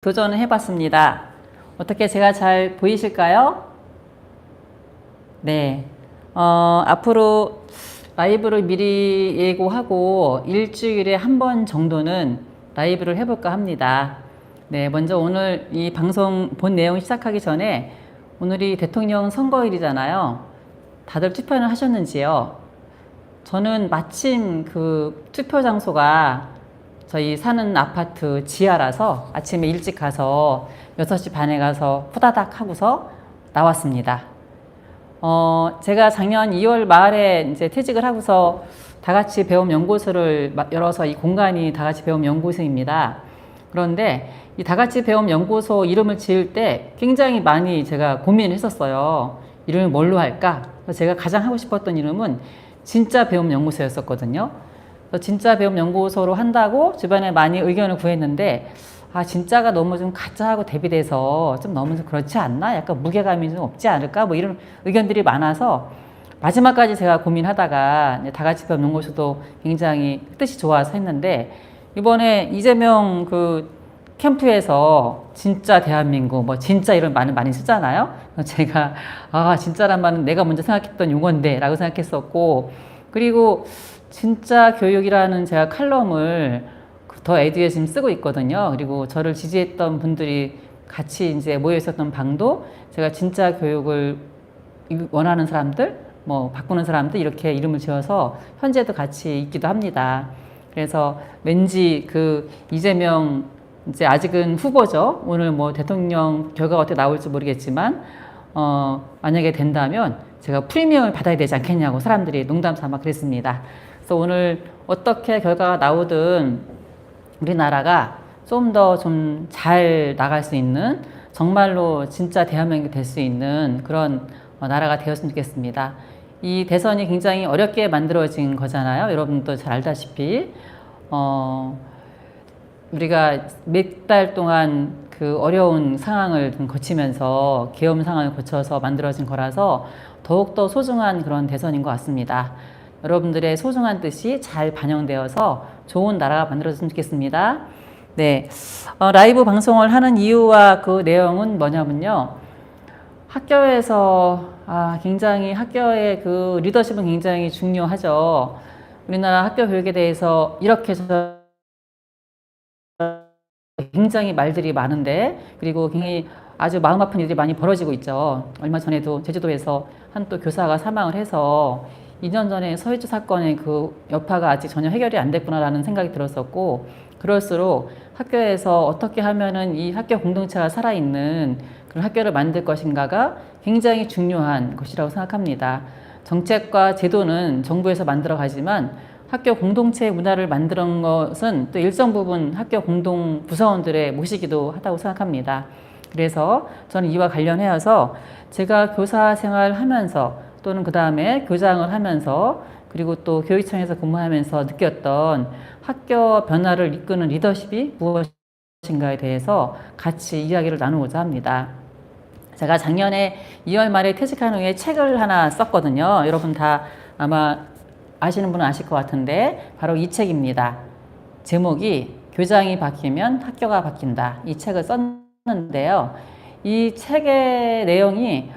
도전을 해봤습니다. 어떻게 제가 잘 보이실까요? 네. 앞으로 라이브를 미리 예고하고 일주일에 한 번 정도는 라이브를 해볼까 합니다. 네. 먼저 오늘 이 방송 본 내용 시작하기 전에 오늘이 대통령 선거일이잖아요. 다들 투표는 하셨는지요? 저는 마침 그 투표 장소가 저희 사는 아파트 지하라서 아침에 일찍 가서 6시 반에 가서 후다닥 하고서 나왔습니다. 제가 작년 2월 말에 이제 퇴직을 하고서 다 같이 배움 연구소를 열어서 이 공간이 다 같이 배움 연구소입니다. 그런데 이 다 같이 배움 연구소 이름을 지을 때 굉장히 많이 제가 고민을 했었어요. 이름을 뭘로 할까? 그래서 제가 가장 하고 싶었던 이름은 진짜 배움 연구소였었거든요. 진짜 배움 연구소로 한다고 주변에 많이 의견을 구했는데, 진짜가 너무 좀 가짜하고 대비돼서 좀 너무 좀 그렇지 않나? 약간 무게감이 좀 없지 않을까? 뭐 이런 의견들이 많아서 마지막까지 제가 고민하다가 다 같이 배움 연구소도 굉장히 뜻이 좋아서 했는데, 이번에 이재명 그 캠프에서 진짜 대한민국, 뭐 진짜 이런 말을 많이 쓰잖아요. 제가 진짜란 말은 내가 먼저 생각했던 용어인데 라고 생각했었고, 그리고 진짜 교육이라는 제가 칼럼을 더 에듀에 지금 쓰고 있거든요. 그리고 저를 지지했던 분들이 같이 이제 모여 있었던 방도 제가 진짜 교육을 원하는 사람들, 뭐 바꾸는 사람들 이렇게 이름을 지어서 현재도 같이 있기도 합니다. 그래서 왠지 그 이재명 이제 아직은 후보죠. 오늘 뭐 대통령 결과가 어떻게 나올지 모르겠지만 만약에 된다면 제가 프리미엄을 받아야 되지 않겠냐고 사람들이 농담 삼아 그랬습니다. 그래서 오늘 어떻게 결과가 나오든 우리나라가 좀 더 좀 잘 나갈 수 있는 정말로 진짜 대한민국이 될 수 있는 그런 나라가 되었으면 좋겠습니다. 이 대선이 굉장히 어렵게 만들어진 거잖아요. 여러분도 잘 알다시피 우리가 몇 달 동안 그 어려운 상황을 좀 거치면서 계엄 상황을 거쳐서 만들어진 거라서 더욱더 소중한 그런 대선인 것 같습니다. 여러분들의 소중한 뜻이 잘 반영되어서 좋은 나라가 만들어졌으면 좋겠습니다. 네. 라이브 방송을 하는 이유와 그 내용은 뭐냐면요. 학교에서, 굉장히 학교의 그 리더십은 굉장히 중요하죠. 우리나라 학교 교육에 대해서 이렇게 해서 굉장히 말들이 많은데, 그리고 굉장히 아주 마음 아픈 일들이 많이 벌어지고 있죠. 얼마 전에도 제주도에서 한 또 교사가 사망을 해서 2년 전에 서해주 사건의 그 여파가 아직 전혀 해결이 안 됐구나라는 생각이 들었었고, 그럴수록 학교에서 어떻게 하면은 이 학교 공동체가 살아있는 그런 학교를 만들 것인가가 굉장히 중요한 것이라고 생각합니다. 정책과 제도는 정부에서 만들어 가지만 학교 공동체 문화를 만드는 것은 또 일정 부분 학교 공동 부서원들의 몫이기도 하다고 생각합니다. 그래서 저는 이와 관련해서 제가 교사 생활 하면서 또는 그 다음에 교장을 하면서 그리고 또 교육청에서 근무하면서 느꼈던 학교 변화를 이끄는 리더십이 무엇인가에 대해서 같이 이야기를 나누고자 합니다. 제가 작년에 2월 말에 퇴직한 후에 책을 하나 썼거든요. 여러분 다 아마 아시는 분은 아실 것 같은데 바로 이 책입니다. 제목이 교장이 바뀌면 학교가 바뀐다. 이 책을 썼는데요. 이 책의 내용이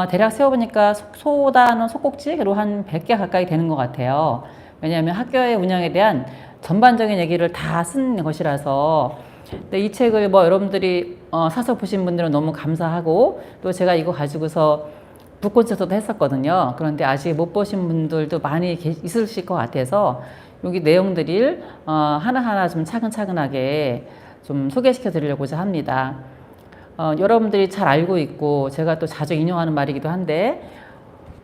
대략 세워보니까 소단은 속꼭지로 한 100개 가까이 되는 것 같아요. 왜냐하면 학교의 운영에 대한 전반적인 얘기를 다 쓴 것이라서. 근데 이 책을 뭐 여러분들이 사서 보신 분들은 너무 감사하고, 또 제가 이거 가지고서 북콘서트도 했었거든요. 그런데 아직 못 보신 분들도 많이 있으실 것 같아서 여기 내용들을 하나하나 좀 차근차근하게 좀 소개시켜 드리려고자 합니다. 여러분들이 잘 알고 있고 제가 또 자주 인용하는 말이기도 한데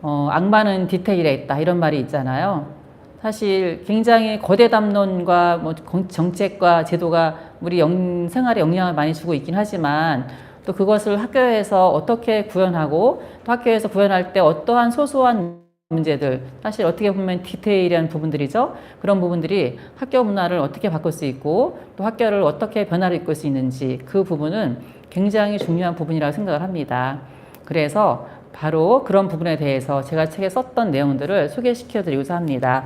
악마는 디테일에 있다 이런 말이 있잖아요. 사실 굉장히 거대 담론과 뭐 정책과 제도가 우리 생활에 영향을 많이 주고 있긴 하지만 또 그것을 학교에서 어떻게 구현하고 또 학교에서 구현할 때 어떠한 소소한 문제들, 사실 어떻게 보면 디테일한 부분들이죠. 그런 부분들이 학교 문화를 어떻게 바꿀 수 있고 또 학교를 어떻게 변화를 이끌 수 있는지 그 부분은 굉장히 중요한 부분이라고 생각을 합니다. 그래서 바로 그런 부분에 대해서 제가 책에 썼던 내용들을 소개시켜 드리고자 합니다.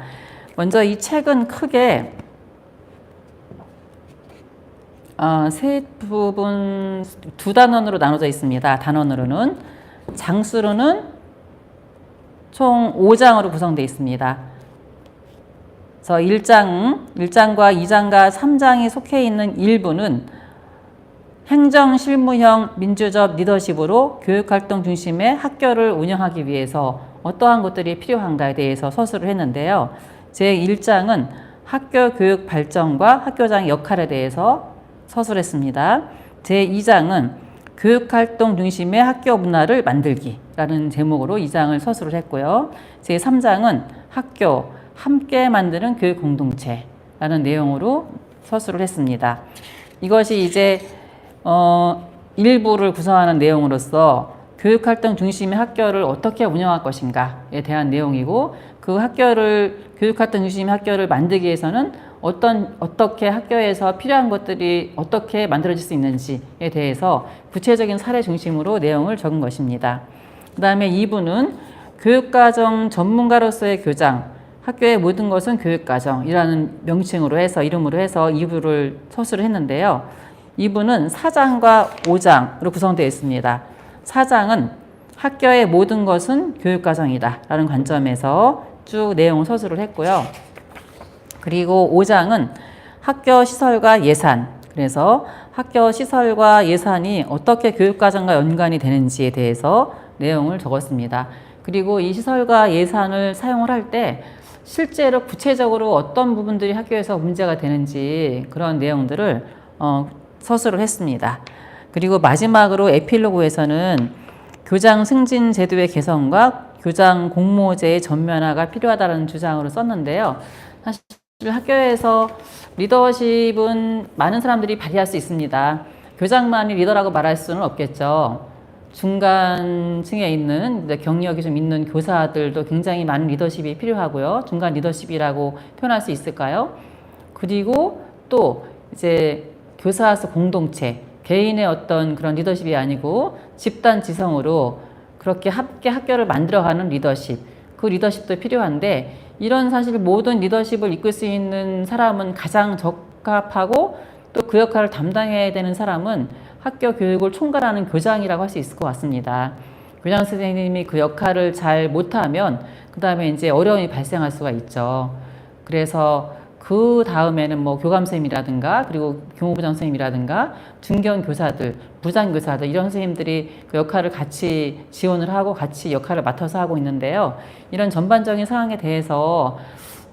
먼저 이 책은 크게 세 부분 두 단원으로 나눠져 있습니다. 단원으로는 장수로는 총 5장으로 구성되어 있습니다. 그래서 1장과 2장과 3장이 속해 있는 1부는 행정 실무형 민주적 리더십으로 교육활동 중심의 학교를 운영하기 위해서 어떠한 것들이 필요한가에 대해서 서술을 했는데요. 제1장은 학교 교육 발전과 학교장의 역할에 대해서 서술했습니다. 제2장은 교육활동 중심의 학교 문화를 만들기라는 제목으로 2장을 서술을 했고요. 제3장은 학교 함께 만드는 교육 공동체라는 내용으로 서술을 했습니다. 이것이 이제 일부를 구성하는 내용으로서 교육활동 중심의 학교를 어떻게 운영할 것인가에 대한 내용이고, 그 교육활동 중심의 학교를 만들기 위해서는 어떻게 학교에서 필요한 것들이 어떻게 만들어질 수 있는지에 대해서 구체적인 사례 중심으로 내용을 적은 것입니다. 그 다음에 2부는 교육과정 전문가로서의 교장, 학교의 모든 것은 교육과정이라는 명칭으로 해서, 이름으로 해서 2부를 서술을 했는데요. 2부는 4장과 5장으로 구성되어 있습니다. 4장은 학교의 모든 것은 교육과정이다 라는 관점에서 쭉 내용을 서술을 했고요. 그리고 5장은 학교 시설과 예산, 그래서 학교 시설과 예산이 어떻게 교육과정과 연관이 되는지에 대해서 내용을 적었습니다. 그리고 이 시설과 예산을 사용을 할 때 실제로 구체적으로 어떤 부분들이 학교에서 문제가 되는지 그런 내용들을 서술을 했습니다. 그리고 마지막으로 에필로그에서는 교장 승진 제도의 개선과 교장 공모제의 전면화가 필요하다는 주장으로 썼는데요. 사실 학교에서 리더십은 많은 사람들이 발휘할 수 있습니다. 교장만이 리더라고 말할 수는 없겠죠. 중간층에 있는 경력이 좀 있는 교사들도 굉장히 많은 리더십이 필요하고요. 중간 리더십이라고 표현할 수 있을까요? 그리고 또 이제 교사로서 공동체, 개인의 어떤 그런 리더십이 아니고 집단 지성으로 그렇게 함께 학교를 만들어가는 리더십, 그 리더십도 필요한데, 이런 사실 모든 리더십을 이끌 수 있는 사람은 가장 적합하고 또 그 역할을 담당해야 되는 사람은 학교 교육을 총괄하는 교장이라고 할 수 있을 것 같습니다. 교장 선생님이 그 역할을 잘 못하면 그 다음에 이제 어려움이 발생할 수가 있죠. 그래서 그 다음에는 뭐 교감선생님이라든가 그리고 교무부장 선생님이라든가 중견 교사들, 부장 교사들 이런 선생님들이 그 역할을 같이 지원을 하고 같이 역할을 맡아서 하고 있는데요. 이런 전반적인 상황에 대해서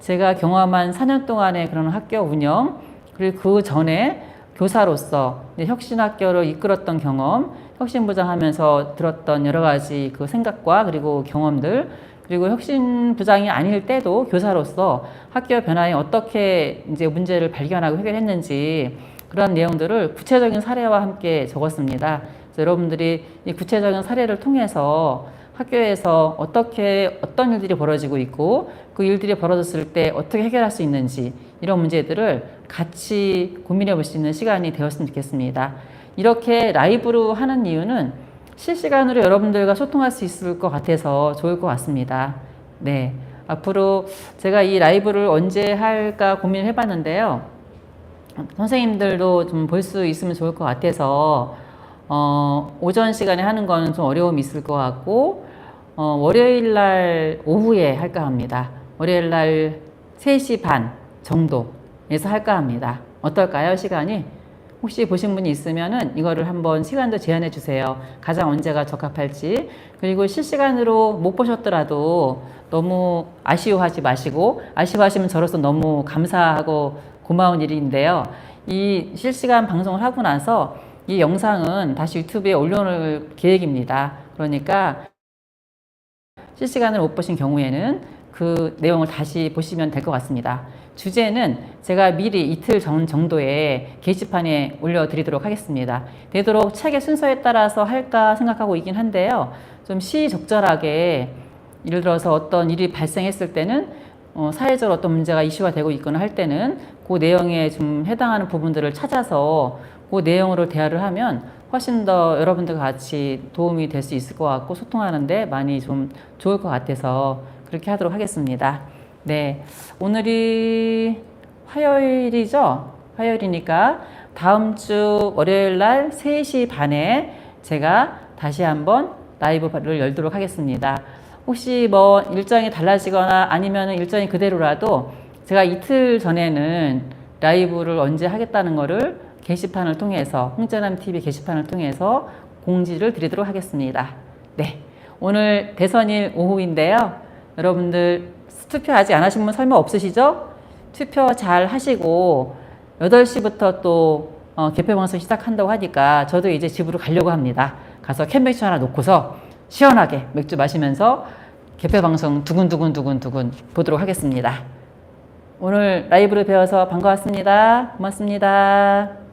제가 경험한 4년 동안의 그런 학교 운영, 그리고 그 전에 교사로서 혁신학교를 이끌었던 경험, 혁신부장 하면서 들었던 여러 가지 그 생각과 그리고 경험들, 그리고 혁신부장이 아닐 때도 교사로서 학교 변화에 어떻게 이제 문제를 발견하고 해결했는지 그런 내용들을 구체적인 사례와 함께 적었습니다. 그래서 여러분들이 이 구체적인 사례를 통해서 학교에서 어떤 일들이 벌어지고 있고 그 일들이 벌어졌을 때 어떻게 해결할 수 있는지 이런 문제들을 같이 고민해 볼 수 있는 시간이 되었으면 좋겠습니다. 이렇게 라이브로 하는 이유는 실시간으로 여러분들과 소통할 수 있을 것 같아서 좋을 것 같습니다. 네. 앞으로 제가 이 라이브를 언제 할까 고민을 해봤는데요. 선생님들도 좀 볼 수 있으면 좋을 것 같아서, 오전 시간에 하는 거는 좀 어려움이 있을 것 같고, 월요일 날 오후에 할까 합니다. 월요일 날 3시 반 정도에서 할까 합니다. 어떨까요, 시간이? 혹시 보신 분이 있으면은 이거를 한번 시간도 제한해 주세요. 가장 언제가 적합할지. 그리고 실시간으로 못 보셨더라도 너무 아쉬워하지 마시고, 아쉬워하시면 저로서 너무 감사하고 고마운 일인데요. 이 실시간 방송을 하고 나서 이 영상은 다시 유튜브에 올려놓을 계획입니다. 그러니까 실시간으로 못 보신 경우에는 그 내용을 다시 보시면 될 것 같습니다. 주제는 제가 미리 이틀 전 정도에 게시판에 올려드리도록 하겠습니다. 되도록 책의 순서에 따라서 할까 생각하고 있긴 한데요. 좀 시적절하게, 예를 들어서 어떤 일이 발생했을 때는 사회적으로 어떤 문제가 이슈가 되고 있거나 할 때는 그 내용에 좀 해당하는 부분들을 찾아서 그 내용으로 대화를 하면 훨씬 더 여러분들과 같이 도움이 될 수 있을 것 같고 소통하는데 많이 좀 좋을 것 같아서 그렇게 하도록 하겠습니다. 네, 오늘이 화요일이죠? 화요일이니까 다음 주 월요일 날 3시 반에 제가 다시 한번 라이브를 열도록 하겠습니다. 혹시 뭐 일정이 달라지거나 아니면 일정이 그대로라도 제가 이틀 전에는 라이브를 언제 하겠다는 거를 게시판을 통해서 홍재남TV 게시판을 통해서 공지를 드리도록 하겠습니다. 네, 오늘 대선일 오후인데요. 여러분들 투표 아직 안 하신 분 설마 없으시죠? 투표 잘 하시고 8시부터 또 개표방송 시작한다고 하니까 저도 이제 집으로 가려고 합니다. 가서 캔맥주 하나 놓고서 시원하게 맥주 마시면서 개표방송 두근두근 보도록 하겠습니다. 오늘 라이브로 배워서 반가웠습니다. 고맙습니다.